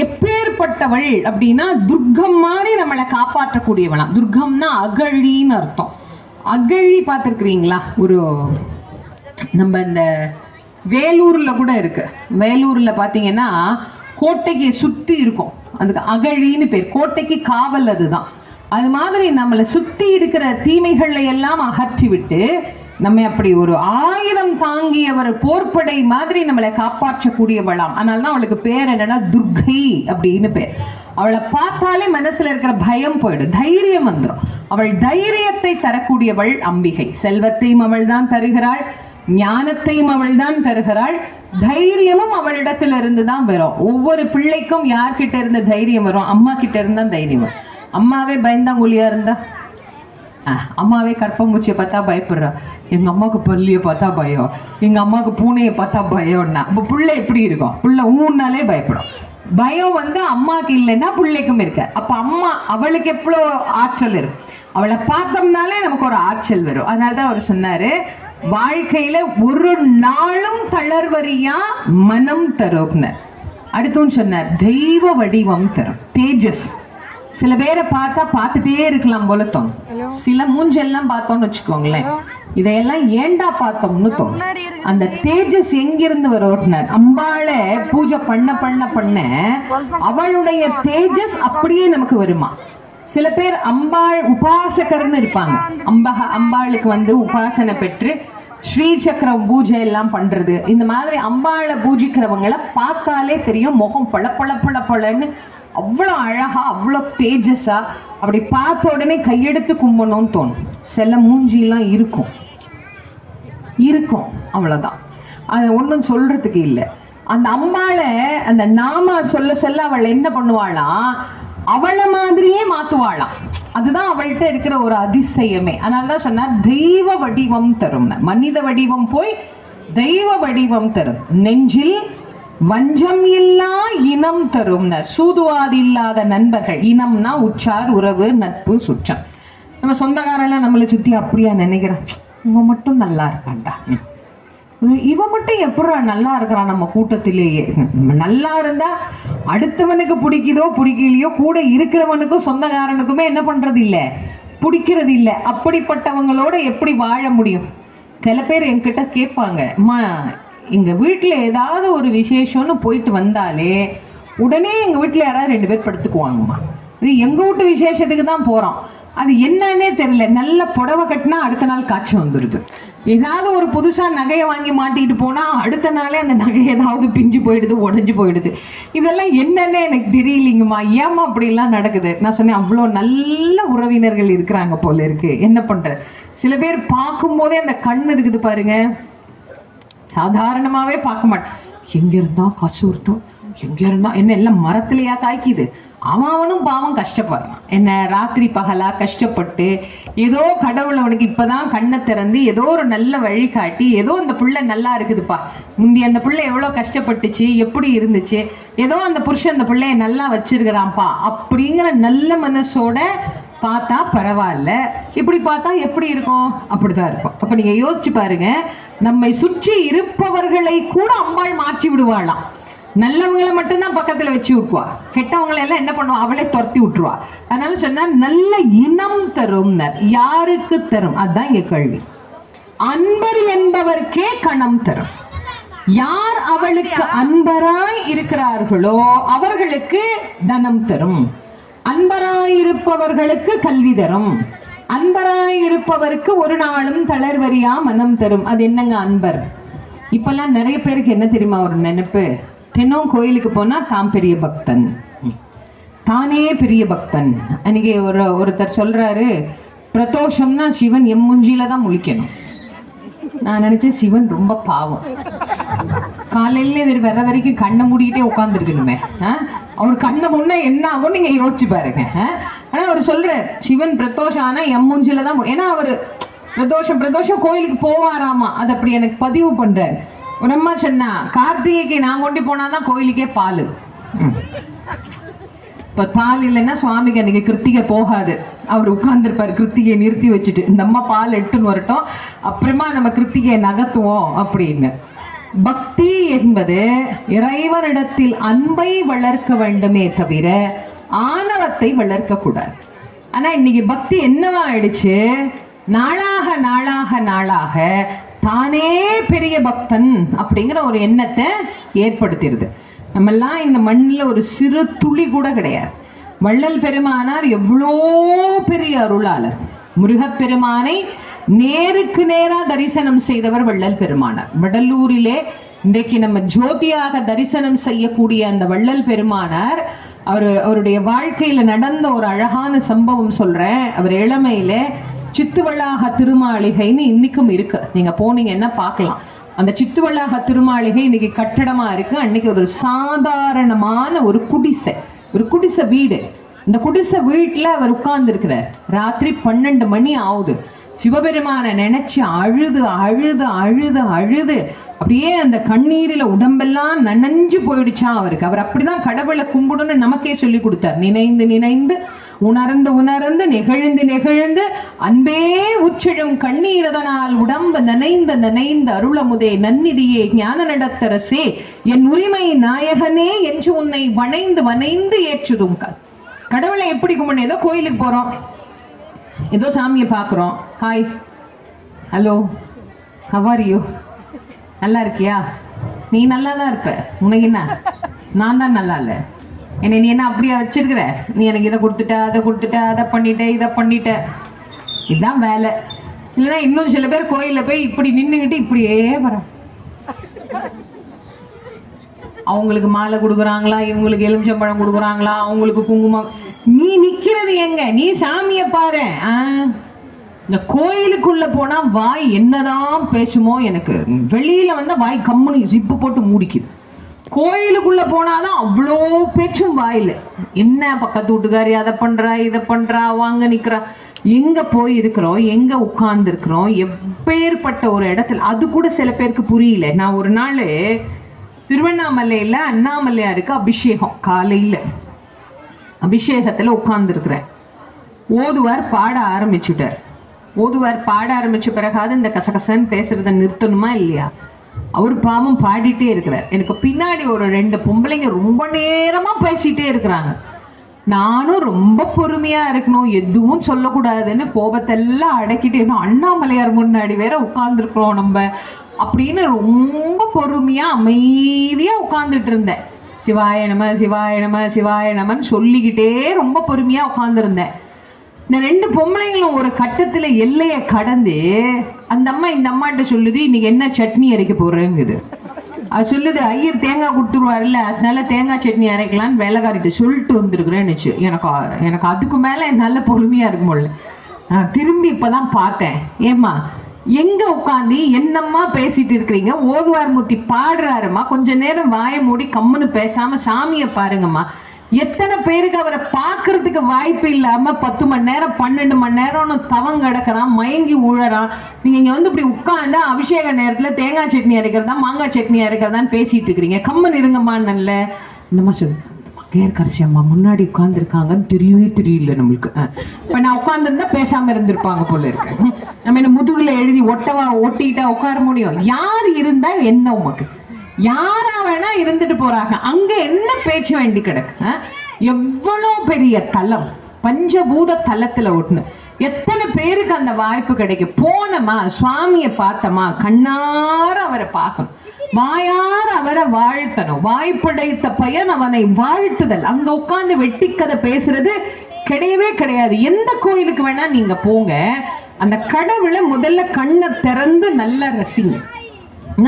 எப்பேற்பட்டவள் அப்படின்னா துர்க்கம் மாதிரி நம்மளை காப்பாற்றக்கூடியவளாம். துர்க்கம்னா அகழின்னு அர்த்தம். அகழி பார்த்துருக்குறீங்களா? ஒரு நம்ம இந்த வேலூர்ல கூட இருக்கு. வேலூர்ல பாத்தீங்கன்னா கோட்டைக்கு சுத்தி இருக்கும், அதுக்கு அகழின்னு பேர். கோட்டைக்கு காவல் அதுதான். அது மாதிரி நம்மளை சுத்தி இருக்கிற தீமைகளை எல்லாம் அகற்றி விட்டு நம்ம அப்படி ஒரு ஆயுதம் தாங்கிய ஒரு போர்ப்படை மாதிரி நம்மளை காப்பாற்றக்கூடியவளாம். அதனாலதான் அவளுக்கு பேர் என்னன்னா துர்கை அப்படின்னு பேர். அவளை பார்த்தாலே மனசுல இருக்கிற பயம் போயிடும், தைரியம் வந்துடும். அவள் தைரியத்தை தரக்கூடியவள் அம்பிகை. செல்வத்தையும் அவள் தான் தருகிறாள், ஞானத்தையும் அவள் தான் தருகிறாள், தைரியமும் அவளிடத்துல இருந்து தான் வரும். ஒவ்வொரு பிள்ளைக்கும் யார்கிட்ட இருந்து தைரியம் வரும்? அம்மா கிட்ட இருந்தா தைரியம் வரும். அம்மாவே பயந்தாங்குழியா இருந்தா, அம்மாவே கற்பம்பூச்சியை பார்த்தா பயப்படுறா, எங்க அம்மாவுக்கு பள்ளியை பார்த்தா பயம், எங்க அம்மாவுக்கு பூனையை பார்த்தா பயம்னா அப்ப புள்ள எப்படி இருக்கும்? புள்ள ஊன்னாலே பயப்படும். பயம் வந்து அம்மாக்கு இல்லைன்னா பிள்ளைக்கும் இருக்க. அப்ப அம்மா அவளுக்கு எவ்வளோ ஆற்றல் இருக்கு. அவளை பார்த்தோம்னாலே நமக்கு ஒரு ஆற்றல் வரும். அதனாலதான் அவர் சொன்னாரு, வாழ்க்கையில ஒரு நாளும் தளர்வரியா மனம் தரும். அடுத்தும் சொன்னார், தெய்வ வடிவம் தரும், தேஜஸ். சில பேரை பார்த்தா பார்த்துட்டே இருக்கலாம் போல தோணும். சில மூஞ்செல்லாம் பார்த்தோம்னு வச்சுக்கோங்களேன், இதையெல்லாம் ஏண்டா பார்த்தோம்னு தோணும். அந்த தேஜஸ் எங்கிருந்து வரும்? அம்பாளை பூஜை பண்ண பண்ண பண்ண அவளுடைய தேஜஸ் அப்படியே நமக்கு வருமா. சில பேர் அம்பாள் உபாசகர்னு இருப்பாங்க. அம்பாளுக்கு வந்து உபாசனை பெற்று ஸ்ரீ சக்கரம் பூஜை எல்லாம் பண்றது. இந்த மாதிரி அம்பாளை பூஜிக்கிறவங்களை பார்த்தாலே தெரியும், முகம் பள பள பள பளன்னு அவ்வளோ அழகா, அவ்வளோ தேஜஸா. அப்படி பார்த்த உடனே கையெடுத்து கும்பணும்னு தோணும். சில மூஞ்சிலாம் இருக்கும் இருக்கும் அவ்வளோதான், அது ஒன்றும் சொல்றதுக்கு இல்லை. அந்த அம்பாளை அந்த நாம சொல்ல சொல்ல அவள் என்ன பண்ணுவாளாம், அவளை மாதிரியே மாத்துவாளாம். அதுதான் அவள்கிட்ட இருக்கிற ஒரு அதிசயமே. அதனாலதான் சொன்னா தெய்வ வடிவம் தரும். மனித வடிவம் போய் தெய்வ வடிவம் தரும். நெஞ்சில் வஞ்சம் இல்லா இனம் தரும். சூதுவாதி இல்லாத நண்பர்கள். இனம்னா உற்றார், உறவு, நட்பு, சுற்றம். நம்ம சொந்தக்காரெல்லாம் நம்மளை சுத்தி அப்படியா நினைக்கிறோம், இவன் மட்டும் நல்லா இருக்கான்டா, இவன் மட்டும் எப்படா நல்லா இருக்கிறான் நம்ம கூட்டத்திலேயே. நல்லா இருந்தா அடுத்தவனுக்கு பிடிக்குதோ பிடிக்கலையோ, கூட இருக்கிறவனுக்கும் சொந்தக்காரனுக்குமே என்ன பண்றது இல்லை, பிடிக்கிறது இல்லை. அப்படிப்பட்டவங்களோட எப்படி வாழ முடியும்? சில பேர் என்கிட்ட கேட்பாங்க, அம்மா எங்க வீட்டுல ஏதாவது ஒரு விசேஷம்னு போயிட்டு வந்தாலே உடனே எங்க வீட்டுல யாராவது 2 பேர் படுத்துக்குவாங்கம்மா. இது எங்க வீட்டு விசேஷத்துக்கு தான் போறோம், அது என்னன்னே தெரியல. நல்ல புடவை கட்டினா அடுத்த நாள் காய்ச்சி வந்துடுது. ஏதாவது ஒரு புதுசா நகையை வாங்கி மாட்டிட்டு போனா அடுத்த நாளே அந்த நகை ஏதாவது பிஞ்சு போயிடுது, உடஞ்சு போயிடுது. இதெல்லாம் என்னன்னே எனக்கு தெரியலிங்கம்மா, ஏமா அப்படிலாம் நடக்குது? நான் சொன்னேன், அவ்வளோ நல்ல உறவினர்கள் இருக்கிறாங்க போல இருக்கு, என்ன பண்ற. சில பேர் பார்க்கும் போதே அந்த கண் இருக்குது பாருங்க, சாதாரணமாவே பார்க்க மாட்டேன். எங்க இருந்தா கசூர்த்தம், எங்க இருந்தா என்ன எல்லாம் மரத்திலேயா காய்க்குது. அவனும் பாவம் கஷ்டப்படுறான். என்ன ராத்திரி பகலா கஷ்டப்பட்டு ஏதோ கடவுள் அவனுக்கு இப்பதான் கண்ணை திறந்து ஏதோ ஒரு நல்ல வழி காட்டி ஏதோ அந்த புள்ள நல்லா இருக்குதுப்பா, முந்தி அந்த புள்ள எவ்வளவு கஷ்டப்பட்டுச்சு, எப்படி இருந்துச்சு, ஏதோ அந்த புருஷன் அந்த பிள்ளைய நல்லா வச்சிருக்கிறான்ப்பா அப்படிங்கிற நல்ல மனசோட பார்த்தா பரவாயில்ல. இப்படி பார்த்தா எப்படி இருக்கும்? அப்படிதான் இருக்கும். அப்ப நீங்க யோசிச்சு பாருங்க, நம்மை சுற்றி இருப்பவர்களை கூட அம்பாள் மாற்றி விடுவாளாம். நல்லவங்களை மட்டும்தான் பக்கத்துல வச்சு விட்டுவா, கெட்டவங்களை எல்லாம் என்ன பண்ணுவா, அவளே துரத்தி விட்டுருவா. அதனால சொன்னா நல்ல இனம் தரும். யாருக்கு தரும்? அதுதான் இங்க கேள்வி. அன்பர் என்பவர்க்கே கணம் தரும். யார் அவளுக்கு அன்பராய் இருக்கிறார்களோ அவர்களுக்கு தனம் தரும். அன்பராயிருப்பவர்களுக்கு கல்வி தரும். அன்பராயிருப்பவருக்கு ஒரு நாளும் தளர்வரியா மனம் தரும். அது என்னங்க அன்பர்? இப்பெல்லாம் நிறைய பேருக்கு என்ன தெரியுமா ஒரு நினைப்பு, தினம் கோயிலுக்கு போனா தான் பெரிய பக்தன், தானே பெரிய பக்தன். அன்னைக்கு ஒருத்தர் சொல்றாரு, பிரதோஷம்னா சிவன் எம்முஞ்சியில தான் முழிக்கணும். நான் நினைச்சேன் சிவன் ரொம்ப பாவம், காலையில வர வரைக்கும் கண்ணை மூடிக்கிட்டே உட்காந்துருக்கணுமே, அவர் கண்ணை முன்ன என்ன ஆகும் நீங்க யோசிச்சு பாருங்க. ஆனா அவர் சொல்ற சிவன் பிரதோஷம் ஆனா எம்முஞ்சில தான், ஏன்னா அவரு பிரதோஷம் கோயிலுக்கு போவாராமா. அது அப்படி எனக்கு பதிவு பண்றாரு. ஒரு அம்மா சொன்னா, கார்த்திகைக்கு நான் கொண்டு போனாதான் கோயிலுக்கே பால். இப்ப பால் இல்லைன்னா சுவாமிக்கு அன்னைக்கு கிருத்திகை போகாது. அவர் உட்கார்ந்துருப்பாரு கிருத்திகையை நிறுத்தி வச்சுட்டு, இந்த அம்மா பால் எடுத்துன்னு வரட்டும், அப்புறமா நம்ம கிருத்திகையை நகர்த்துவோம் அப்படின்னு. பக்தி என்பது இறைவனிடத்தில் அன்பை வளர்க்க வேண்டுமே தவிர ஆணவத்தை வளர்க்க கூடாது. ஆனா இன்னைக்கு பக்தி என்னவா ஆயிடுச்சு, நாளாக நாளாக நாளாக தானே பெரிய பக்தன் அப்படிங்கிற ஒரு எண்ணத்தை ஏற்படுத்திடுது. நம்மெல்லாம் இந்த மண்ணில் ஒரு சிறு துளி கூட கிடையாது. வள்ளல் பெருமானார் எவ்வளோ பெரிய அருளாளர். முருகப்பெருமானை நேருக்கு நேரா தரிசனம் செய்தவர் வள்ளல் பெருமானார். வடலூரிலே இன்றைக்கு நம்ம ஜோதியாக தரிசனம் செய்யக்கூடிய அந்த வள்ளல் பெருமானார், அவருடைய வாழ்க்கையில நடந்த ஒரு அழகான சம்பவம் சொல்றேன். அவர் இளமையில சித்துவளாக திருமாளிகைன்னு இன்னைக்கும் இருக்கு, நீங்க போனீங்கன்னா பார்க்கலாம். அந்த சித்துவளாக திருமாளிகை இன்னைக்கு கட்டடமா இருக்கு. அன்னைக்கு ஒரு சாதாரணமான ஒரு குடிசை வீடு. இந்த குடிசை வீட்டுல அவர் உட்கார்ந்து இருக்கிறார். ராத்திரி 12 மணி ஆகுது. சிவபெருமான நினைச்சு அழுது அழுது அழுது அழுது அப்படியே அந்த கண்ணீரில உடம்பெல்லாம் நனைஞ்சு போயிடுச்சா அவருக்கு. அவர் அப்படிதான் கடவுளை கும்பிடுன்னு நமக்கே சொல்லி கொடுத்தார். நினைந்து நினைந்து உணர்ந்து உணர்ந்து நெகிழ்ந்து நெகிழ்ந்து அன்பே உச்சழும் கண்ணீரதனால் உடம்பு நனைந்த நனைந்த அருளமுதே நன்னிதியே ஞான நடத்தரசே என் உரிமை நாயகனே என்று உன்னை வணைந்து வணைந்து ஏற்றுதும். கடவுளை எப்படி கும்பிடணும்? ஏதோ கோயிலுக்கு போறோம், ஏதோ சாமியை பார்க்குறோம், hi hello how are you, நல்லா இருக்கியா, நீ நல்லா தான் இருப்ப, உனக்கு என்ன, நான் தான் நல்லா இல்லை, என்னை நீ என்ன அப்படியா வச்சிருக்கிற, நீ எனக்கு இதை கொடுத்துட்ட அதை கொடுத்துட்ட அதை பண்ணிட்ட இதை பண்ணிட்ட, இதுதான் வேலை. இல்லைன்னா இன்னும் சில பேர் கோயிலில் போய் இப்படி நின்றுக்கிட்டு இப்படியே வர, அவங்களுக்கு மாலை கொடுக்குறாங்களா, இவங்களுக்கு எலுமிச்சம்பழம் கொடுக்குறாங்களா, அவங்களுக்கு குங்குமம். நீ நிக்கிறது எங்க, நீ சாமிய பாரு. இந்த கோயிலுக்குள்ள போனா வாய் என்னதான் பேசுமோ எனக்கு, வெளியில வந்தா வாய் கம்முனு ஜிப்பு போட்டு மூடிக்குது. கோயிலுக்குள்ள போனாதான் அவ்வளோ பேச்சும் வாயில. என்ன பக்கத்து வீட்டுக்காரி அதை பண்றா இதை பண்றா, வாங்க நிக்கிறா, எங்க போய் இருக்கிறோம், எங்க உட்கார்ந்து இருக்கிறோம், எப்பேற்பட்ட ஒரு இடத்துல. அது கூட சில பேருக்கு புரியல. நான் ஒரு நாள் திருவண்ணாமலையில அண்ணாமலையாருக்கு அபிஷேகம், காலையில அபிஷேகத்துல உட்கார்ந்துருக்கிறேன். ஓதுவார் பாட ஆரம்பிச்சுட்டார். ஓதுவார் பாட ஆரம்பிச்ச பிறகாவது இந்த கசகசன்னு பேசுறதை நிறுத்தணுமா இல்லையா? அவர் பாவம் பாடிட்டே இருக்கிறார். எனக்கு பின்னாடி ஒரு 2 பொம்பளைங்க ரொம்ப நேரமா பேசிட்டே இருக்கிறாங்க. நானும் ரொம்ப பொறுமையா இருக்கணும், எதுவும் சொல்லக்கூடாதுன்னு கோபத்தெல்லாம் அடக்கிட்டே இருக்கணும். அண்ணாமலையார் முன்னாடி வேற உட்கார்ந்துருக்கிறோம் நம்ம அப்படின்னு ரொம்ப பொறுமையா அமைதியா உட்கார்ந்துட்டு இருந்தேன். சிவாய நம சிவாய நம சிவாய நமன்னு சொல்லிக்கிட்டே ரொம்ப பொறுமையா உட்கார்ந்துருந்தேன். இந்த 2 பொம்பளைங்களும் ஒரு கட்டத்துல எல்லையை கடந்து அந்த அம்மா இந்த அம்மாட்ட சொல்லுது, இன்னைக்கு என்ன சட்னி அரைக்க போறேங்குது. அது சொல்லுது, ஐயர் தேங்காய் கொடுத்துருவாருல்ல, அதனால தேங்காய் சட்னி அரைக்கலான்னு வேலைக்காரிட்ட சொல்லிட்டு வந்துருக்குறேன்னு. எனக்கு அதுக்கு மேல நல்ல பொறுமையா இருக்கும்ல. நான் திரும்பி இப்பதான் பார்த்தேன், ஏம்மா எங்க உட்காந்து என்னம்மா பேசிட்டு இருக்கிறீங்க, ஓதுவார் மூர்த்தி பாடுறாருமா, கொஞ்ச நேரம் வாயை மூடி கம்முன்னு பேசாம சாமியை பாருங்கம்மா. எத்தனை பேருக்கு அவரை பார்க்கறதுக்கு வாய்ப்பு இல்லாம 10 மணி நேரம் 12 மணி நேரம்னு தவம் கிடக்கிறான், மயங்கி உழறான். நீங்க இங்க வந்து இப்படி உட்கார்ந்தா அபிஷேக நேரத்துல தேங்காய் சட்னி அரைக்கிறதா மாங்காய் சட்னி அரைக்கிறதான்னு பேசிட்டு இருக்கிறீங்க, கம்மன் இருங்கம்மா. நல்ல இந்த மாதிரி கேர்கரிசி அம்மா முன்னாடி உட்கார்ந்து இருக்காங்கன்னு தெரியல நம்மளுக்கு. இப்ப நான் உட்கார்ந்துருந்தா பேசாம இருந்திருப்பாங்க போல இருக்கு. நம்ம என்ன முதுகுல எழுதி ஒட்டிக்கிட்டா உட்கார முடியும்? யார் இருந்தா என்ன, உமக்கு யாரா வேணா இருந்துட்டு போறாங்க, அங்க என்ன பேச்சு வேண்டி கிடக்கு? எவ்வளவு பெரிய தலம், பஞ்சபூத தலத்துல ஒட்டுன்னு எத்தனை பேருக்கு அந்த வாய்ப்பு கிடைக்கும்? போனமா சுவாமியை பார்த்தமா, கண்ணார அவரை பார்க்கணும், வாயார் அவரை வாழ்த்தணும். வாய்ப்படைத்த பயன் அவனை வாழ்த்துதல். அங்க உட்கார்ந்து வெட்டி கதை பேசுறது கிடையவே கிடையாது. எந்த கோயிலுக்கு வேணா நீங்க போங்க, அந்த கடவுளை முதல்ல கண்ணை திறந்து நல்லா ரசிங்க.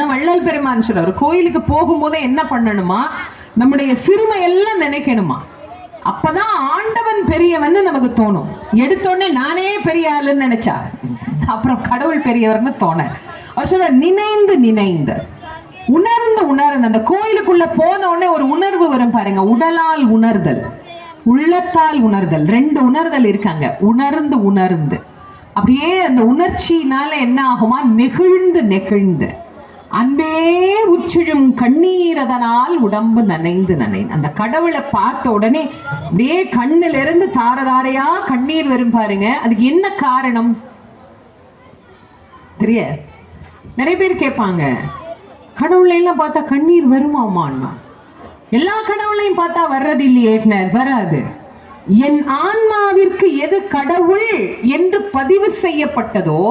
வள்ளல் பெருமான் சொல்றாரு, கோயிலுக்கு போகும்போது என்ன பண்ணணுமா, நம்முடைய சிறுமை எல்லாம் நினைக்கணுமா. அப்பதான் ஆண்டவன் பெரியவன் நமக்கு தோணும். எடுத்தோடனே நானே பெரிய ஆளுன்னு நினைச்சா அப்புறம் கடவுள் பெரியவர்னு தோண. அவர் சொல்ற, நினைந்து நினைந்து உணர்ந்து உணர்ந்து. அந்த கோயிலுக்குள்ள போன உடனே ஒரு உணர்வு வரும் பாருங்க, உடலால் உணர்தல், உள்ளத்தால் உணர்தல். 2 உணர்தல் இருக்காங்க. உணர்ந்து உணர்ந்து அப்படியே அந்த உணர்ச்சியினால என்ன ஆகுமா, நெகிழ்ந்து நெகிழ்ந்து அன்பே உச்சிழும் கண்ணீரதனால் உடம்பு நனைந்து நனைந்து. அந்த கடவுளை பார்த்த உடனே அப்படியே கண்ணுல இருந்து தாரதாரையா கண்ணீர் வரும் பாருங்க. அதுக்கு என்ன காரணம் தெரிய? நிறைய பேர் கேட்பாங்க, கடவுளையெல்லாம் பார்த்தா கண்ணீர் வருமாமா? எல்லா கடவுளையும் பார்த்தா வர்றது இல்லையே, வராது. என் ஆன்மாவிற்கு எது கடவுள் என்று பதிவு செய்யப்பட்டதோ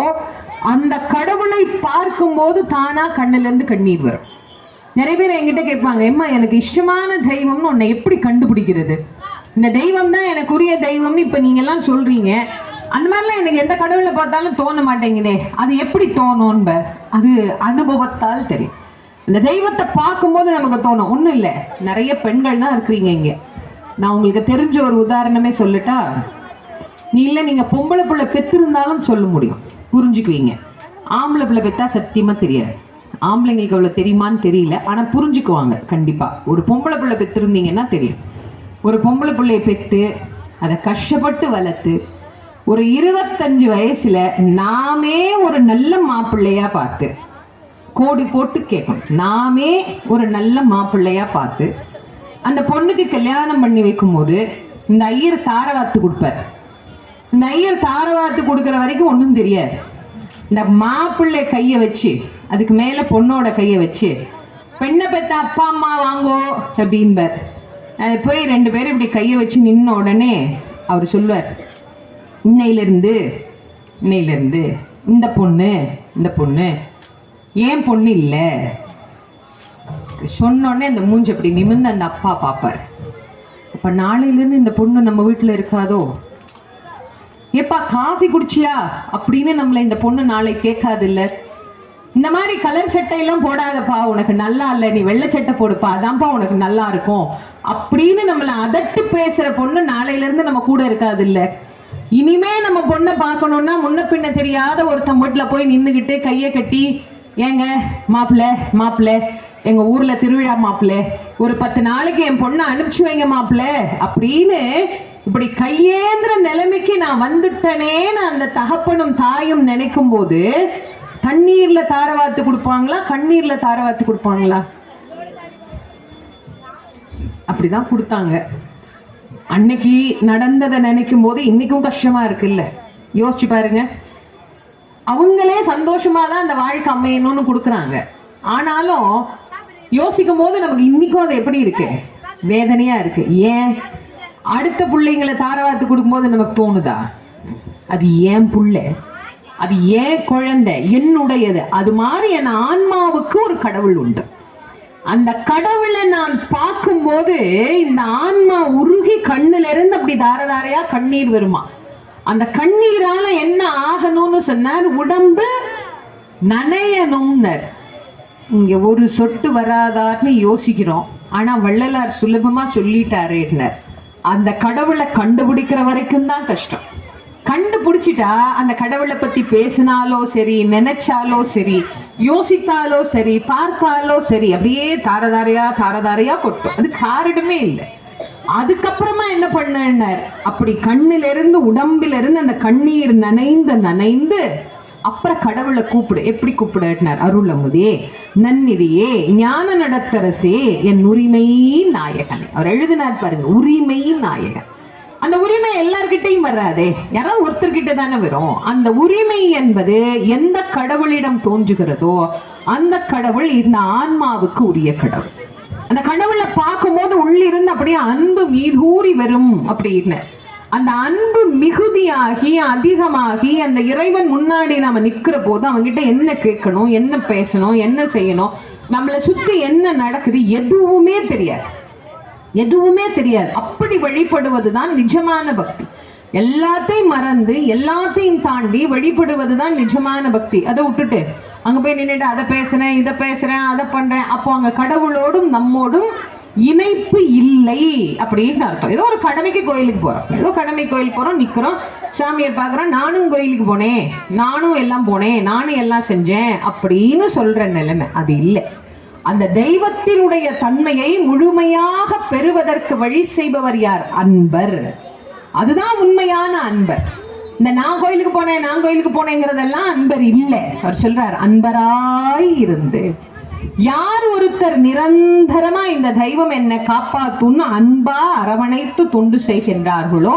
அந்த கடவுளை பார்க்கும் போது தானா கண்ணுல இருந்து கண்ணீர் வரும். நிறைய பேர் என்கிட்ட கேட்பாங்க, எம்மா எனக்கு இஷ்டமான தெய்வம்னு உன்னை எப்படி கண்டுபிடிக்கிறது? இந்த தெய்வம் தான் எனக்கு உரிய தெய்வம்னு இப்ப நீங்க எல்லாம் சொல்றீங்க, அந்த மாதிரிலாம் எனக்கு எந்த கடவுளை பார்த்தாலும் தோண மாட்டேங்குதே, அது எப்படி தோணும்ப? அது அனுபவத்தால் தெரியும். இந்த தெய்வத்தை பார்க்கும்போது நமக்கு தோணும். ஒன்றும் இல்லை, நிறைய பெண்கள் தான் இருக்கிறீங்க இங்க. நான் உங்களுக்கு தெரிஞ்ச ஒரு உதாரணமே சொல்லட்டா? நீங்க பொம்பளை பிள்ளை பெற்றிருந்தாலும் சொல்ல முடியும், புரிஞ்சுக்குவீங்க. ஆம்பளை பிள்ளை பெற்றா சத்தியமா தெரியாது. ஆம்பளைங்களுக்கு அவ்வளவு தெரியுமான்னு தெரியல, ஆனா புரிஞ்சுக்குவாங்க கண்டிப்பா. ஒரு பொம்பளை பிள்ளை பெற்றிருந்தீங்கன்னா தெரியும். ஒரு பொம்பளை பிள்ளையை பெற்று அதை கஷ்டப்பட்டு வளர்த்து ஒரு 25 வயசுல நாமே ஒரு நல்ல மாப்பிள்ளையா பார்த்து, கோடி போட்டு கேட்கும், நாமே ஒரு நல்ல மாப்பிள்ளையா பார்த்து அந்த பொண்ணுக்கு கல்யாணம் பண்ணி வைக்கும் போது இந்த ஐயர் தாரவாத்து கொடுப்பார். இந்த ஐயர் தாரவாத்து கொடுக்குற வரைக்கும் ஒன்றும் தெரியாது. இந்த மாப்பிள்ளை கையை வச்சு, அதுக்கு மேல பொண்ணோட கையை வச்சு, பெண்ணை பெற்ற அப்பா அம்மா வாங்கோ அப்படின்பார். போய் 2 பேரும் இப்படி கையை வச்சு நின்ன உடனே அவர் சொல்லுவார், இன்னையிலிருந்து இந்த பொண்ணு ஏன் பொண்ணு இல்லை சொன்னோடனே அந்த மூஞ்சி அப்படி நிமிர்ந்து அந்த அப்பா பார்ப்பார். அப்ப நாளையிலிருந்து இந்த பொண்ணு நம்ம வீட்டுல இருக்காதோ, ஏப்பா காஃபி குடிச்சியா அப்படின்னு நம்மள இந்த பொண்ணு நாளை கேட்காது இல்ல. இந்த மாதிரி கலர் சட்டையெல்லாம் போடாதப்பா, உனக்கு நல்லா இல்லை, நீ வெள்ளை சட்டை போடுப்பா, அதான்ப்பா உனக்கு நல்லா இருக்கும் அப்படின்னு நம்மள அதட்டு பேசுற பொண்ணு நாளையில இருந்து நம்ம கூட இருக்காது இல்ல. இனிமே நம்ம பொண்ணை பார்க்கணும்னா முன்ன பின்ன தெரியாத ஒருத்தன் வீட்டுல போய் நின்னுகிட்டு கையை கட்டி, ஏங்க மாப்பிள்ள எங்க ஊர்ல திருவிழா மாப்பிள்ள, ஒரு 10 நாளைக்கு என் பொண்ணை அனுப்பிச்சு வைங்க மாப்பிள்ள அப்படின்னு இப்படி கையேந்திர நிலைமைக்கு நான் வந்துட்டேனேன்னு அந்த தகப்பனும் தாயும் நினைக்கும் போது தண்ணீர்ல தாரவாத்து கொடுப்பாங்களா, கண்ணீர்ல தாரவாத்து கொடுப்பாங்களா? அப்படிதான் கொடுத்தாங்க. அன்னைக்கு நடந்ததை நினைக்கும் போது இன்னைக்கும் கஷ்டமா இருக்குல்ல, யோசிச்சு பாருங்க. அவங்களே சந்தோஷமா தான் அந்த வாழ்க்கை அமையணும்னு கொடுக்குறாங்க. ஆனாலும் யோசிக்கும் போது நமக்கு இன்னைக்கும் அது எப்படி இருக்கு, வேதனையா இருக்கு. ஏன் அடுத்த பிள்ளைங்களை தாரவாத்து கொடுக்கும்போது நமக்கு தோணுதா, அது ஏன் புள்ள, அது ஏன் குழந்தை, என்னுடையது. அது மாதிரி என் ஆன்மாவுக்கு ஒரு கடவுள் உண்டு. அந்த கடவுளை நான் பார்க்கும்போது இந்த ஆன்மா உருகி கண்ணுல இருந்து அப்படி தாரதாரையா கண்ணீர் வருமா. அந்த கண்ணீரால என்ன ஆகணும்னு சொன்னார், உடம்பு நனையணும்னர். இங்க ஒரு சொட்டு வராதான்னு யோசிக்கிறோம், ஆனா வள்ளலார் சுலபமா சொல்லிட்டாரேனர். அந்த கடவுளை கண்டுபிடிக்கிற வரைக்கும் தான் கஷ்டம். கண்டுபிடிச்சிட்டா அந்த கடவுளை பத்தி பேசினாலோ சரி, நினைச்சாலோ சரி, யோசித்தாலோ சரி, பார்த்தாலோ சரி, அப்படியே தாரதாரையா கொட்டும். அது காரணமே இல்லை. அதுக்கப்புறமா என்ன பண்ணார், அப்படி கண்ணில இருந்து உடம்பில இருந்து அந்த கண்ணீர் நனைந்து அப்புறம் கடவுளை கூப்பிடு. எப்படி கூப்பிடுனார், அருளமுதே, நன்னிதியே, ஞான நடத்தரசே, என் உரிமை நாயகனே. அவர் எழுதினார் பாருங்க, உரிமை நாயகன். அந்த உரிமை எல்லார்கிட்டையும் வராதே, யாராவது ஒருத்தர்கிட்ட தானே வரும். அந்த உரிமை என்பது எந்த கடவுளிடம் தோன்றுகிறதோ அந்த கடவுள் இந்த ஆன்மாவுக்கு உரிய கடவுள். அந்த கடவுளை பார்க்கும் போது உள்ளிருந்து அப்படியே அன்பு மீதூறி வரும் அப்படின்னு. அந்த அன்பு மிகுதியாகி அதிகமாகி அந்த இறைவன் முன்னாடி நாம நிக்கிற போது அவன்கிட்ட என்ன கேட்கணும், என்ன பேசணும், என்ன செய்யணும், நம்மளை சுத்தி என்ன நடக்குது எதுவுமே தெரியாது. அப்படி வழிபடுவதுதான் நிஜமான பக்தி. எல்லாத்தையும் மறந்து எல்லாத்தையும் தாண்டி வழிபடுவதுதான் நிஜமான பக்தி. அதை விட்டுட்டு அங்க போய் நின்றுட்டு அதை பேசுறேன், இதை பேசுறேன், அதை பண்றேன், அப்போ அங்க கடவுளோடும் நம்மோடும் இணைப்பு இல்லை அப்படின்னு அர்த்தம். ஏதோ ஒரு கடமைக்கு கோயிலுக்கு போறோம், நிக்கிறோம், சாமியை பார்க்கிறோம், நானும் கோயிலுக்கு போனேன், நானும் எல்லாம் போனேன், நானும் எல்லாம் செஞ்சேன் அப்படின்னு சொல்ற நிலைமை அது இல்லை. அந்த தெய்வத்தினுடைய தன்மையை முழுமையாக பெறுவதற்கு வழி செய்பவர் யார்? அன்பர். அதுதான் உண்மையான அன்பர். இந்த நான் கோயிலுக்கு போனேங்கிறதெல்லாம் அன்பர் இல்லை. அவர் சொல்றார், அன்பராய் இருந்து யார் ஒருத்தர் நிரந்தரமா இந்த தெய்வம் என்ன காப்பாத்துன்னு அன்பா அரவணைத்து தொண்டு செய்கின்றார்களோ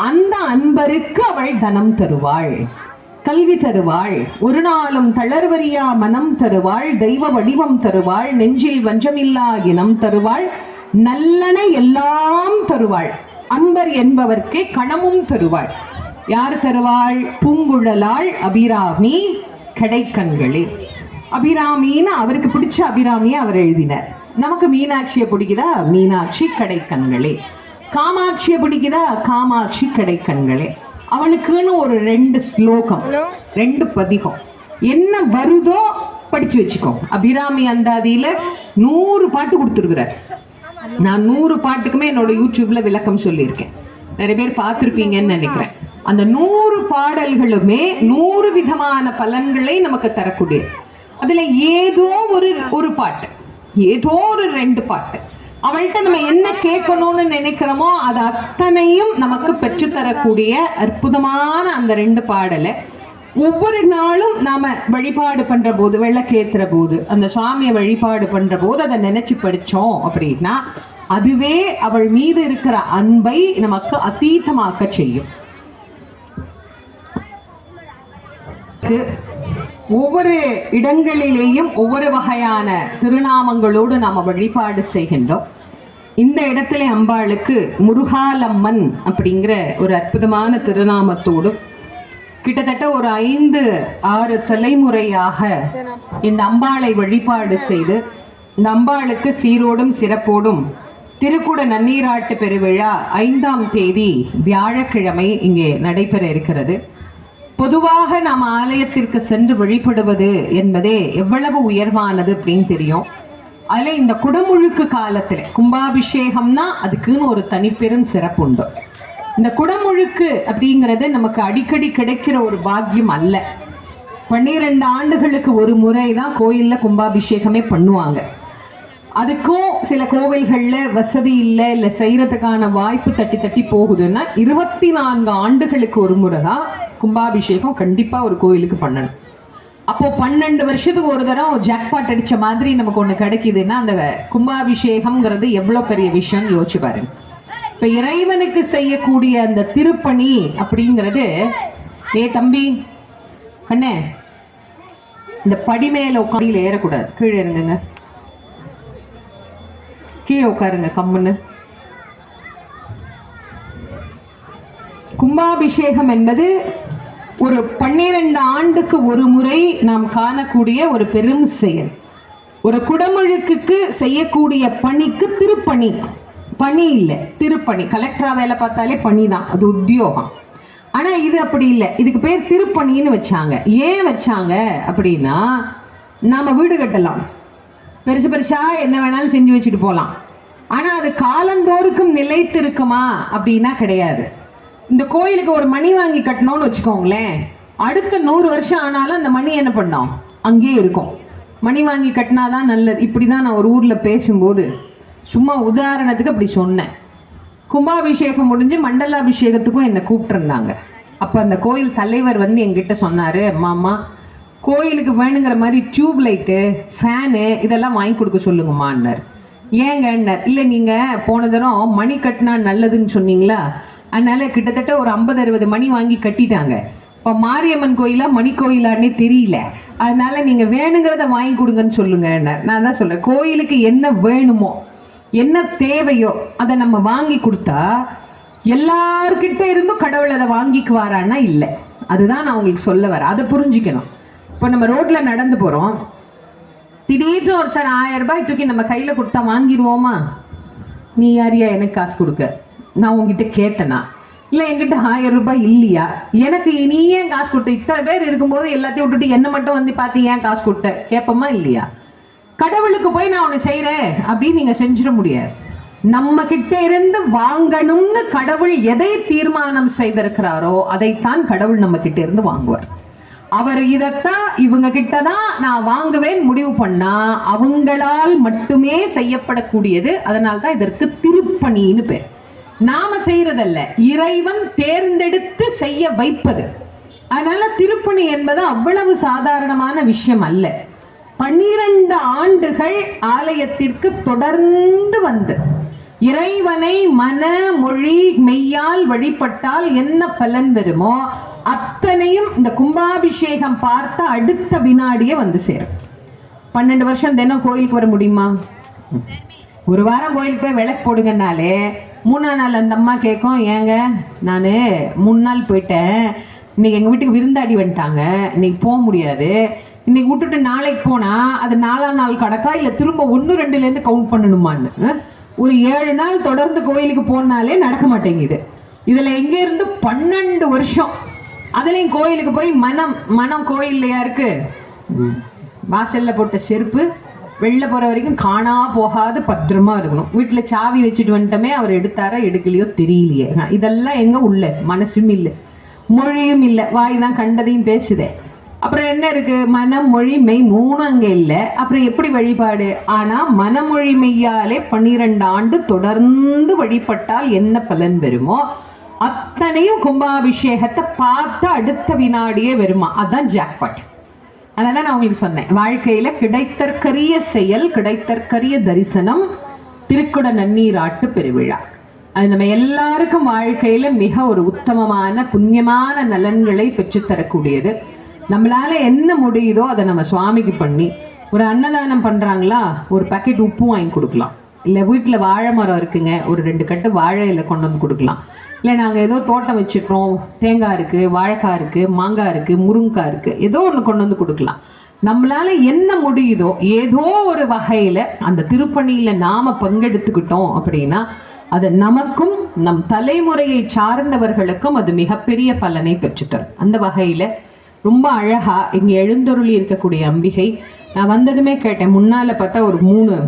அந்த அன்பருக்கு அவள் தனம் தருவாள். கல்வி தருவாள், ஒரு நாளும் தளர்வரியா மனம் தருவாள், தெய்வ வடிவம் தருவாள், நெஞ்சில் வஞ்சமில்லா இனம் தருவாள், நல்லன எல்லாம் தருவாள், அன்பர் என்பவர்க்கே கணமும் தருவாள். யார் தருவாள்? பூங்குழலாள் அபிராமி கடைக்கண்களே. அபிராமின்னு அவருக்கு பிடிச்ச அபிராமியை அவர் எழுதினார். நமக்கு மீனாட்சியை பிடிக்குதா? மீனாட்சி கடைக்கண்களே. காமாட்சியை பிடிக்குதா? காமாட்சி கடைக்கண்களே. அவனுக்குன்னு ஒரு 2 ஸ்லோகம், 2 பதிகம், என்ன வருதோ படிச்சு வச்சுக்கோ. அபிராமி அந்தாதியில 100 பாட்டு கொடுத்துருக்கிறார். நான் 100 பாட்டுக்குமே என்னோட யூடியூப்ல விளக்கம் சொல்லியிருக்கேன். நிறைய பேர் பார்த்திருப்பீங்கன்னு நினைக்கிறேன். அந்த 100 பாடல்களுமே 100 விதமான பலன்களை நமக்கு தரக்கூடிய, அதுல ஏதோ ஒரு பாட்டு, ஏதோ ஒரு 2 பாட்டு, அவள்கிட்ட நம்ம என்ன கேட்கணும்னு நினைக்கிறோமோ அது அத்தனையும் நமக்கு பெற்று தரக்கூடிய அற்புதமான அந்த 2 பாடலை ஒவ்வொரு நாளும் நாம வழிபாடு பண்ற போது, விளக்கேத்துற போது, அந்த சுவாமியை வழிபாடு பண்ற போது அதை நினைச்சு படிச்சோம் அப்படின்னா அதுவே அவள் மீது இருக்கிற அன்பை நமக்கு அதீதமாக்க செய்யும். ஒவ்வொரு இடங்களிலேயும் ஒவ்வொரு வகையான திருநாமங்களோடு நாம வழிபாடு செய்கின்றோம். இந்த இடத்துல அம்பாளுக்கு முருகாலம்மன் அப்படிங்கிற ஒரு அற்புதமான திருநாமத்தோடு கிட்டத்தட்ட ஒரு 5-6 தலைமுறையாக இந்த அம்பாளை வழிபாடு செய்து இந்த அம்பாளுக்கு சீரோடும் சிறப்போடும் திருக்குட நன்னீராட்டு பெருவிழா 5ஆம் தேதி வியாழக்கிழமை இங்கே நடைபெற இருக்கிறது. பொதுவாக நாம் ஆலயத்திற்கு சென்று வழிபடுவது என்பதே எவ்வளவு உயர்வானது அப்படின்னு தெரியும். அதுல இந்த குடமுழுக்கு காலத்துல கும்பாபிஷேகம்னா அதுக்குன்னு ஒரு தனிப்பெரும் சிறப்பு உண்டு. இந்த குடமுழுக்கு அப்படிங்கிறது நமக்கு அடிக்கடி கிடைக்கிற ஒரு பாக்கியம் அல்ல. 12 ஆண்டுகளுக்கு ஒரு முறை தான் கோயில்ல கும்பாபிஷேகமே பண்ணுவாங்க. அதுக்கும் சில கோவில்கள்ல வசதி இல்லை, இல்லை செய்யறதுக்கான வாய்ப்பு தட்டி போகுதுன்னா 24 ஆண்டுகளுக்கு ஒரு முறை தான் கும்பாபிஷேகம் கண்டிப்பா ஒரு கோயிலுக்கு பண்ணணும். அப்போ 12 வருஷத்துக்கு ஒரு தடவை ஜாக்பாட் அடிச்ச மாதிரி நமக்கு ஒண்ணு கிடைக்குதுன்னா அந்த கும்பாபிஷேகம்ங்கிறது எவ்வளவு பெரிய விஷயம் யோசிச்சு பாருங்க. இப்ப இறைவனுக்கு செய்யக்கூடிய அந்த திருப்பணி அப்படிங்கிறது, ஏ தம்பி கண்ணே, இந்த படி மேல உட்காந்து ஏறக்கூடாது, கீழே இருங்க, கீழே உட்காருங்க கம்முன்னு. கும்பாபிஷேகம் என்பது ஒரு 12 ஆண்டுக்கு ஒரு முறை நாம் காணக்கூடிய ஒரு பெரும் செயல். ஒரு குடமுழுக்குக்கு செய்யக்கூடிய பணிக்கு திருப்பணி, பணி இல்லை திருப்பணி. கலெக்டரா வேலை பார்த்தாலே பணி தான், அது உத்தியோகம். ஆனா இது அப்படி இல்லை, இதுக்கு பேர் திருப்பணின்னு வச்சாங்க. ஏன் வச்சாங்க அப்படின்னா, நாம வீடு கட்டலாம், பெருசு பெருசா என்ன வேணாலும் செஞ்சு வச்சுட்டு போகலாம். ஆனா அது காலந்தோறுக்கும் நிலைத்து இருக்குமா அப்படின்னா கிடையாது. இந்த கோயிலுக்கு ஒரு மணி வாங்கி கட்டணும்னு வச்சுக்கோங்களேன், அடுத்த 100 வருஷம் ஆனாலும் அந்த மணி என்ன பண்ணோம், அங்கேயே இருக்கும். மணி வாங்கி கட்டினாதான் நல்லது. இப்படிதான் நான் ஒரு ஊர்ல பேசும்போது சும்மா உதாரணத்துக்கு அப்படி சொன்னேன். கும்பாபிஷேகம் முடிஞ்சு மண்டலாபிஷேகத்துக்கும் என்னை கூப்பிட்டுருந்தாங்க. அப்போ அந்த கோயில் தலைவர் வந்து என்கிட்ட சொன்னாரு, அம்மா கோயிலுக்கு வேணுங்கிற மாதிரி டியூப் லைட்டு, ஃபேனு இதெல்லாம் வாங்கி கொடுக்க சொல்லுங்கம்மான்னார். ஏங்கன்னார். இல்லை நீங்கள் போன தரம் மணி கட்டினா நல்லதுன்னு சொன்னீங்களா, அதனால கிட்டத்தட்ட ஒரு 50-60 மணி வாங்கி கட்டிட்டாங்க. இப்போ மாரியம்மன் கோயிலா மணி கோயிலான்னே தெரியல, அதனால நீங்கள் வேணுங்கிறத வாங்கி கொடுங்கன்னு சொல்லுங்கன்னார். நான் தான் சொல்கிறேன், கோயிலுக்கு என்ன வேணுமோ என்ன தேவையோ அதை நம்ம வாங்கி கொடுத்தா எல்லார்கிட்ட இருந்தும் கடவுள் அதை வாங்கிக்குவாரான்னா இல்லை. அதுதான் நான் உங்களுக்கு சொல்ல வரேன், அதை புரிஞ்சுக்கணும். இப்போ நம்ம ரோட்ல நடந்து போறோம், திடீர்னு ஒருத்தர் 1000 ரூபாய் தூக்கி நம்ம கையில கொடுத்தா வாங்கிடுவோமா? நீ யாரியா எனக்கு காசு கொடுக்க? நான் உங்ககிட்ட கேட்டேனா? இல்லை என்கிட்ட 1000 ரூபாய் இல்லையா? எனக்கு நீ ஏன் காசு கொடுத்த? இத்தனை பேர் இருக்கும்போது எல்லாத்தையும் விட்டுட்டு என்ன மட்டும் வந்து பார்த்து ஏன் காசு கொடுத்த கேட்போமா இல்லையா? கடவுளுக்கு போய் நான் ஒன்று செய்கிறேன் அப்படின்னு நீங்கள் செஞ்சிட முடியாது. நம்ம கிட்ட இருந்து வாங்கணும்னு கடவுள் எதை தீர்மானம் செய்திருக்கிறாரோ அதைத்தான் கடவுள் நம்ம கிட்ட இருந்து வாங்குவார். அவர் இதைத்தான் இவங்க கிட்டதான் நான் வாங்குவேன் முடிவு பண்ணா அவங்களால் மட்டுமே செய்யப்படக்கூடியது. அதனால்தான் இதற்கு திருப்பணின்னு பேர். நாம செய்யறதல்ல, இறைவன் தேர்ந்தெடுத்து செய்ய வைப்பது. அதனால திருப்பணி என்பது அவ்வளவு சாதாரணமான விஷயம் அல்ல. 12 ஆண்டுகள் ஆலயத்திற்கு தொடர்ந்து வந்து இறைவனை மன மொழி மெய்யால் வழிபட்டால் என்ன பலன் வருமோ அத்தனையும் இந்த கும்பாபிஷேகம் பார்த்த அடுத்த வினாடியே வந்து சேரும். 12 வருஷம் தினம் கோயிலுக்கு வர முடியுமா? ஒரு வாரம் கோயிலுக்கு போய் விளக்கு போடுங்கன்னாலே 3ஆம் நாள் அந்த அம்மா கேட்கும், ஏங்க நான் 3 நாள் போயிட்டேன், இன்னைக்கு எங்கள் வீட்டுக்கு விருந்தாடி வந்துட்டாங்க, இன்னைக்கு போக முடியாது, இன்னைக்கு விட்டுட்டு நாளைக்கு போனால் அது 4ஆம் நாள் கணக்கா இல்லை திரும்ப 1, 2லேருந்து கவுண்ட் பண்ணணுமான்னு. ஒரு 7 நாள் தொடர்ந்து கோயிலுக்கு போனாலே நடக்க மாட்டேங்குது. இதில் எங்கேருந்து 12 வருஷம் அதுலேயும் கோயிலுக்கு போய் மனம் கோயில்லையா இருக்கு? வாசலில் போட்ட செருப்பு வெளில போகிற வரைக்கும் காணா போகாது பத்திரமா இருக்கணும். வீட்டில் சாவி வச்சுட்டு வந்துட்டோமே, அவர் எடுத்தாரா எடுக்கலையோ தெரியலையே. இதெல்லாம் எங்கே உள்ள மனசும் இல்லை, மொழியும் இல்லை, வாய் தான் கண்டதையும் பேசுதே. அப்புறம் என்ன இருக்கு? மனம் மொழி மெய் 3 அங்கே இல்லை. அப்புறம் எப்படி வழிபாடு? ஆனால் மனமொழி மெய்யாலே 12 ஆண்டு தொடர்ந்து வழிபட்டால் என்ன பலன் வருமோ அத்தனையும் கும்பாபிஷேகத்தை பார்த்து அடுத்த வினாடியே வருமா. அதுதான் ஜாக்பாட். அதனால நான் உங்களுக்கு சொன்னேன், வாழ்க்கையில கிடைத்தற்கரிய செயல், கிடைத்தற்கரிய தரிசனம் திருக்குட நன்னீராட்டு பெருவிழா. அது நம்ம எல்லாருக்கும் வாழ்க்கையில மிக ஒரு உத்தமமான புண்ணியமான நலன்களை பெற்றுத்தரக்கூடியது. நம்மளால என்ன முடியுதோ அதை நம்ம சுவாமிக்கு பண்ணி, ஒரு அன்னதானம் பண்றாங்களா, ஒரு பாக்கெட் உப்பு வாங்கி கொடுக்கலாம். இல்லை வீட்டில் வாழை மரம் இருக்குங்க, ஒரு 2 கட்டு வாழை இலை கொண்டு வந்து கொடுக்கலாம். இல்லை நாங்கள் ஏதோ தோட்டம் வச்சுருக்கோம், தேங்காய் இருக்குது, வாழைக்காய் இருக்குது, மாங்காய் இருக்குது, முருங்காய் இருக்குது, ஏதோ ஒன்று கொண்டு வந்து கொடுக்கலாம். நம்மளால என்ன முடியுதோ ஏதோ ஒரு வகையில் அந்த திருப்பணியில் நாம் பங்கெடுத்துக்கிட்டோம் அப்படின்னா அது நமக்கும் நம் தலைமுறையை சார்ந்தவர்களுக்கும் அது மிகப்பெரிய பலனை பெற்றுத்தரும். அந்த வகையில் ரொம்ப அழகா இங்கே எழுந்தருளி இருக்கக்கூடிய அம்பிகை, நான் வந்ததுமே கேட்டேன், முன்னால் பார்த்தா ஒரு 3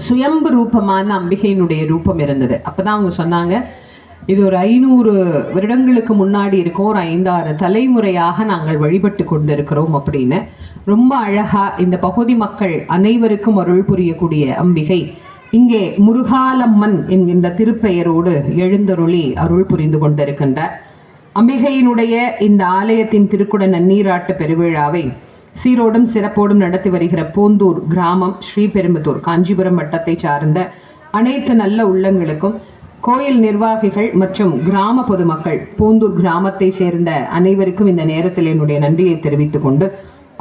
சுயம்பு ரூபமான அம்பிகையினுடைய ரூபம் இருந்தது. அப்போதான் அவங்க சொன்னாங்க, இது ஒரு 500 வருடங்களுக்கு முன்னாடி இருக்கும், ஒரு 5-6 தலைமுறையாக நாங்கள் வழிபட்டு கொண்டு இருக்கிறோம் அப்படின்னு. ரொம்ப அழகா இந்த பகுதி மக்கள் அனைவருக்கும் அருள் புரியக்கூடிய அம்பிகை இங்கே முருகாலம்மன் என்கின்ற திருப்பெயரோடு எழுந்தருளி அருள் புரிந்து கொண்டிருக்கின்றார். அம்பிகையினுடைய இந்த ஆலயத்தின் திருக்குட நன்னீராட்டு பெருவிழாவை சீரோடும் சிறப்போடும் நடத்தி வருகிற போந்தூர் கிராமம், ஸ்ரீபெரும்புதூர், காஞ்சிபுரம் வட்டத்தை சார்ந்த அனைத்து நல்ல உள்ளங்களுக்கும், கோயில் நிர்வாகிகள் மற்றும் கிராம பொதுமக்கள், போந்தூர் கிராமத்தை சேர்ந்த அனைவருக்கும் இந்த நேரத்தில் என்னுடைய நன்றியை தெரிவித்துக் கொண்டு,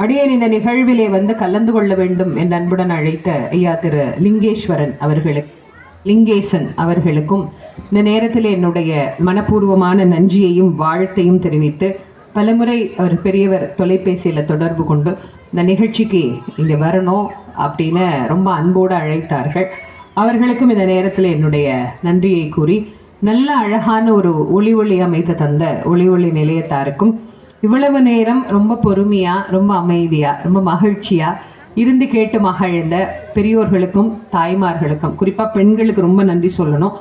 அடியேன் இந்த நிகழ்விலே வந்து கலந்து கொள்ள வேண்டும் என்று அன்புடன் அழைத்த ஐயா திரு லிங்கேசன் அவர்களுக்கும் இந்த நேரத்தில் என்னுடைய மனப்பூர்வமான நன்றியையும் வாழ்த்தையும் தெரிவித்து, பலமுறை அவர் பெரியவர் தொலைபேசியில் தொடர்பு கொண்டு இந்த நிகழ்ச்சிக்கு இங்கே வரணும் அப்படின்னு ரொம்ப அன்போடு அழைத்தார்கள். அவர்களுக்கும் இந்த நேரத்தில் என்னுடைய நன்றியை கூறி, நல்ல அழகான ஒரு ஒளி அமைத்து தந்த ஒளி நிலையத்தாருக்கும் இவ்வளவு நேரம் ரொம்ப பொறுமையா, ரொம்ப அமைதியா, ரொம்ப மகிழ்ச்சியா இருந்து கேட்டு மகிழ்ந்த பெரியோர்களுக்கும் தாய்மார்களுக்கும், குறிப்பாக பெண்களுக்கு ரொம்ப நன்றி சொல்லணும்.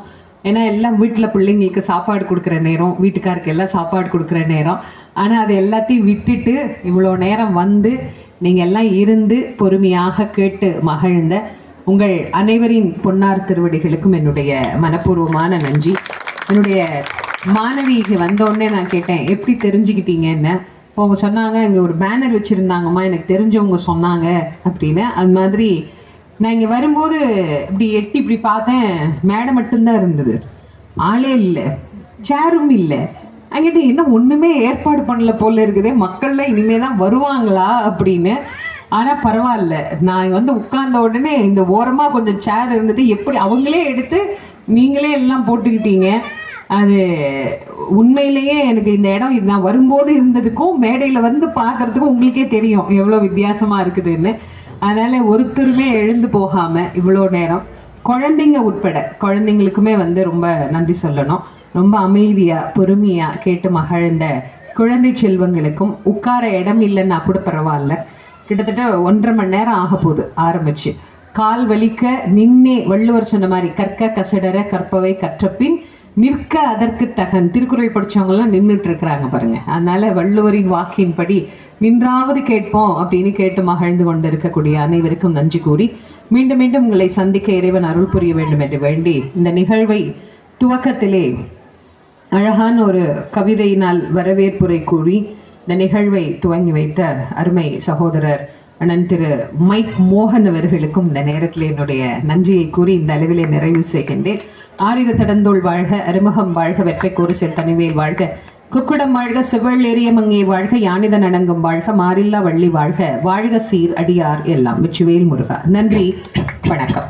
ஏன்னா எல்லாம் வீட்டில் பிள்ளைங்களுக்கு சாப்பாடு கொடுக்குற நேரம், வீட்டுக்காருக்கு எல்லாம் சாப்பாடு கொடுக்குற நேரம். ஆனால் அது எல்லாத்தையும் விட்டுட்டு இவ்வளோ நேரம் வந்து நீங்கள் எல்லாம் இருந்து பொறுமையாக கேட்டு மகிழ்ந்த உங்கள் அனைவரின் பொன்னார் திருவடிகளுக்கும் என்னுடைய மனப்பூர்வமான நன்றி. என்னுடைய மாணவி இங்கே வந்தோடனே நான் கேட்டேன், எப்படி தெரிஞ்சுக்கிட்டீங்கன்னு. அவங்க சொன்னாங்க, இங்கே ஒரு பேனர் வச்சுருந்தாங்கம்மா, எனக்கு தெரிஞ்சவங்க சொன்னாங்க அப்படின்னு. அது மாதிரி நான் இங்கே வரும்போது இப்படி எட்டி இப்படி பார்த்தேன், மேடை மட்டும்தான் இருந்தது, ஆளே இல்லை, சேரும் இல்லை. அங்கிட்ட என்ன ஒன்றுமே ஏற்பாடு பண்ணல போல இருக்குதே, மக்கள்லாம் இனிமே தான் வருவாங்களா அப்படின்னு. ஆனால் பரவாயில்ல, நான் வந்து உட்கார்ந்த உடனே இந்த ஓரமாக கொஞ்சம் சேர் இருந்தது, எப்படி அவங்களே எடுத்து நீங்களே எல்லாம் போட்டுக்கிட்டீங்க. அது உண்மையிலேயே எனக்கு இந்த இடம் நான் வரும்போது இருந்ததுக்கும் மேடையில் வந்து பார்க்கறதுக்கும் உங்களுக்கே தெரியும் எவ்வளோ வித்தியாசமாக இருக்குதுன்னு. அதனால் ஒருத்தருமே எழுந்து போகாமல் இவ்வளோ நேரம், குழந்தைங்க உட்பட குழந்தைங்களுக்குமே வந்து ரொம்ப நன்றி சொல்லணும். ரொம்ப அமைதியாக பொறுமையாக கேட்டு மகிழ்ந்த குழந்தை செல்வங்களுக்கும், உட்கார இடம் இல்லைன்னா கூட பரவாயில்ல, கிட்டத்தட்ட 1.5 மணி நேரம் ஆக போகுது ஆரம்பிச்சு. கால் வலிக்க நின்னே, வள்ளுவர் சொன்ன மாதிரி கற்க கசடர கற்பவை கற்றப்பின் நிற்க அதற்கு தகன். திருக்குறள் படித்தவங்கலாம் நின்றுட்டு இருக்கிறாங்க பாருங்க. அதனால வள்ளுவரின் வாக்கின்படி நின்றாவது கேட்போம் அப்படின்னு கேட்டு மகிழ்ந்து கொண்டு இருக்கக்கூடிய அனைவருக்கும் நன்றி கூறி, மீண்டும் மீண்டும் உங்களை சந்திக்க இறைவன் அருள் புரிய வேண்டும் என்று வேண்டி, இந்த நிகழ்வை துவக்கத்திலே அழகான ஒரு கவிதையினால் வரவேற்புரை கூறி இந்த நிகழ்வை துவங்கி வைத்த அருமை சகோதரர் அண்ணன் திரு மைக் மோகன் அவர்களுக்கும் இந்த நேரத்தில் என்னுடைய நன்றியை கூறி இந்த அளவிலே நிறைவு செய்கின்றேன். ஆரிர தடந்தோள் வாழ்க, அருமுகம் வாழ்க, வெற்றை கோரிசல் தனிவேல் வாழ்க, குக்குடம் வாழ்க, செவ்வள் ஏறிய மங்கே வாழ்க, யானிதன் அடங்கும் வாழ்க, மாறில்லா வள்ளி வாழ்க, வாழ்க சீர் அடியார் எல்லாம். வெற்றிவேல் முருகா. நன்றி, வணக்கம்.